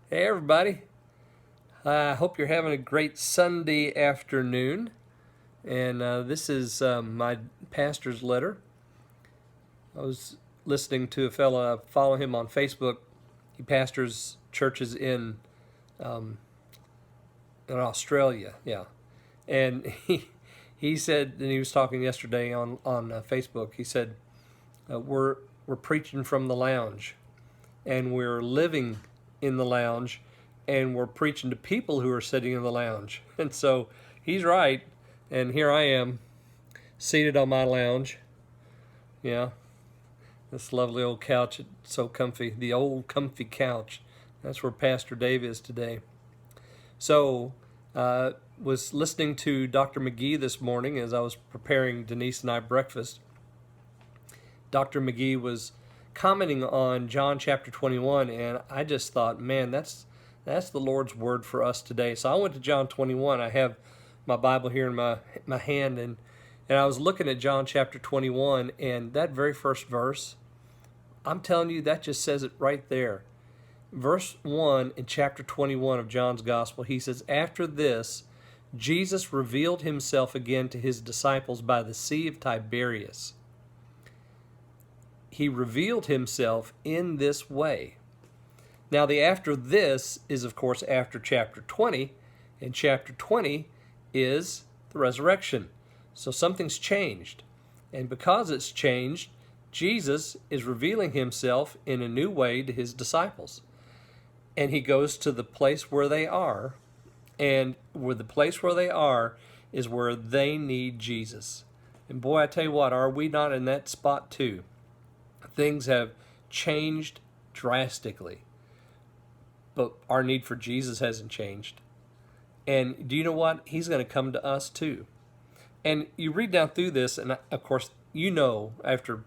Hey, everybody. I hope you're having a great Sunday afternoon. And this is my pastor's letter. I was listening to a fella, I follow him on Facebook. He pastors churches um, in Australia, yeah. And he said, and he was talking yesterday on Facebook. He said, we're preaching from the lounge, and we're living in the lounge, and we're preaching to people who are sitting in the lounge. And so he's right. And here I am, seated on my lounge. Yeah, this lovely old couch. It's so comfy. The old comfy couch. That's where Pastor Dave is today. So, was listening to Dr. McGee this morning as I was preparing Denise and I breakfast. Dr. McGee was commenting on John chapter 21, and I just thought, man, that's the Lord's word for us today. So I went to John 21. I have my Bible here in my hand, and I was looking at John chapter 21, and that very first verse, I'm telling you, that just says it right there. Verse 1 in chapter 21 of John's Gospel, he says, "After this, Jesus revealed himself again to his disciples by the Sea of Tiberias." He revealed himself in this way. Now, the after this is, of course, after chapter 20, and chapter 20 is the resurrection. So something's changed. And because it's changed, Jesus is revealing himself in a new way to his disciples. And he goes to the place where they are, and where the place where they are is where they need Jesus. And boy, I tell you what, are we not in that spot too? Things have changed drastically, but our need for Jesus hasn't changed. And do you know what? He's going to come to us too. And you read down through this, and of course, you know, after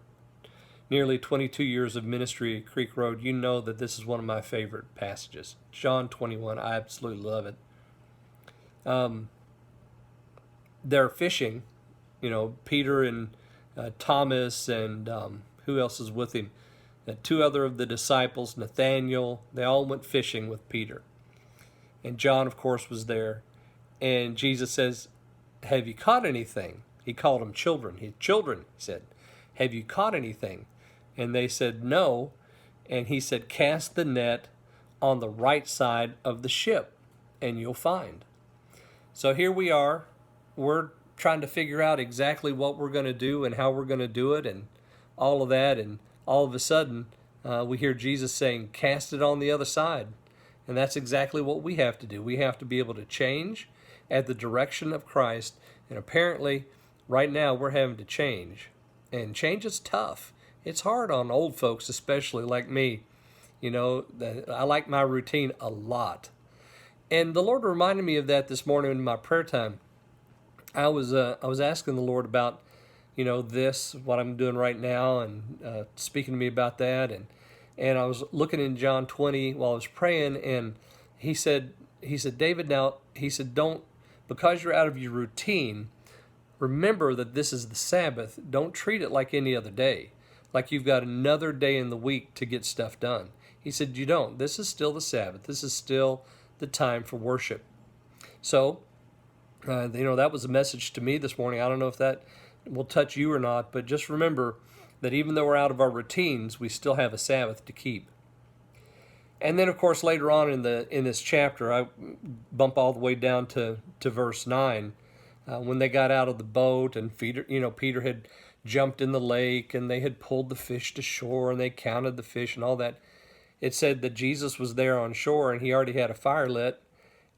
nearly 22 years of ministry at Creek Road, you know that this is one of my favorite passages. John 21, I absolutely love it. They're fishing, Peter and Thomas and who else is with him? Two other of the disciples, Nathaniel, they all went fishing with Peter. And John, of course, was there. And Jesus says, "Have you caught anything?" He called them children. Children, he said, "Have you caught anything?" And they said, "No." And he said, "Cast the net on the right side of the ship, and you'll find." So here we are. We're trying to figure out exactly what we're going to do and how we're going to do it and all of that. And all of a sudden, we hear Jesus saying, "Cast it on the other side." And that's exactly what we have to do. We have to be able to change at the direction of Christ. And apparently, right now, we're having to change. And change is tough. It's hard on old folks, especially like me. I like my routine a lot. And the Lord reminded me of that this morning in my prayer time. I was asking the Lord about, this, what I'm doing right now, and speaking to me about that. And I was looking in John 20 while I was praying, and he said, "David, now," he said, "don't, because you're out of your routine, remember that this is the Sabbath. Don't treat it like any other day, like you've got another day in the week to get stuff done." He said, "You don't. This is still the Sabbath. This is still the time for worship." So, that was a message to me this morning. I don't know if that will touch you or not, but just remember that even though we're out of our routines, we still have a Sabbath to keep. And then, of course, later on in this chapter, I bump all the way down to verse 9, when they got out of the boat, and Peter had jumped in the lake, and they had pulled the fish to shore, and they counted the fish and all that. It said that Jesus was there on shore, and he already had a fire lit,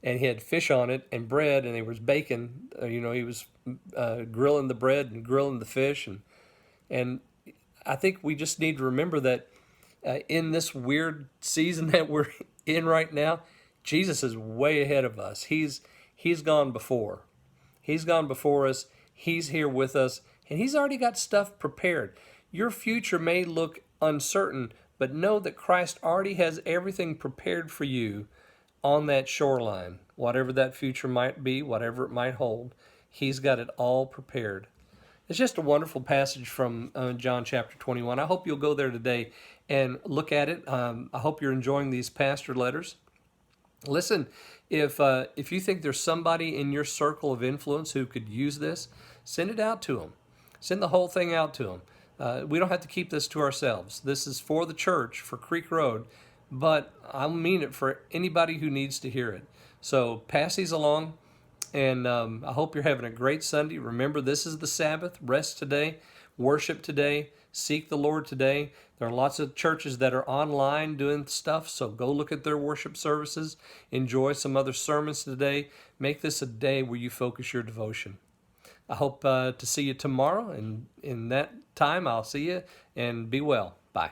and he had fish on it and bread, and he was baking. He was grilling the bread and grilling the fish, and I think we just need to remember that in this weird season that we're in right now, Jesus is way ahead of us. He's gone before. He's gone before us. He's here with us, and he's already got stuff prepared. Your future may look uncertain, but know that Christ already has everything prepared for you on that shoreline. Whatever that future might be, whatever it might hold, he's got it all prepared. It's just a wonderful passage from John chapter 21. I hope you'll go there today and look at it. I hope you're enjoying these pastor letters. Listen, if you think there's somebody in your circle of influence who could use this, send it out to them. Send the whole thing out to them. We don't have to keep this to ourselves. This is for the church, for Creek Road, but I mean it for anybody who needs to hear it. So pass these along, and I hope you're having a great Sunday. Remember, this is the Sabbath. Rest today, worship today, seek the Lord today. There are lots of churches that are online doing stuff, so go look at their worship services. Enjoy some other sermons today. Make this a day where you focus your devotion. I hope to see you tomorrow, and in that time, I'll see you, and be well. Bye.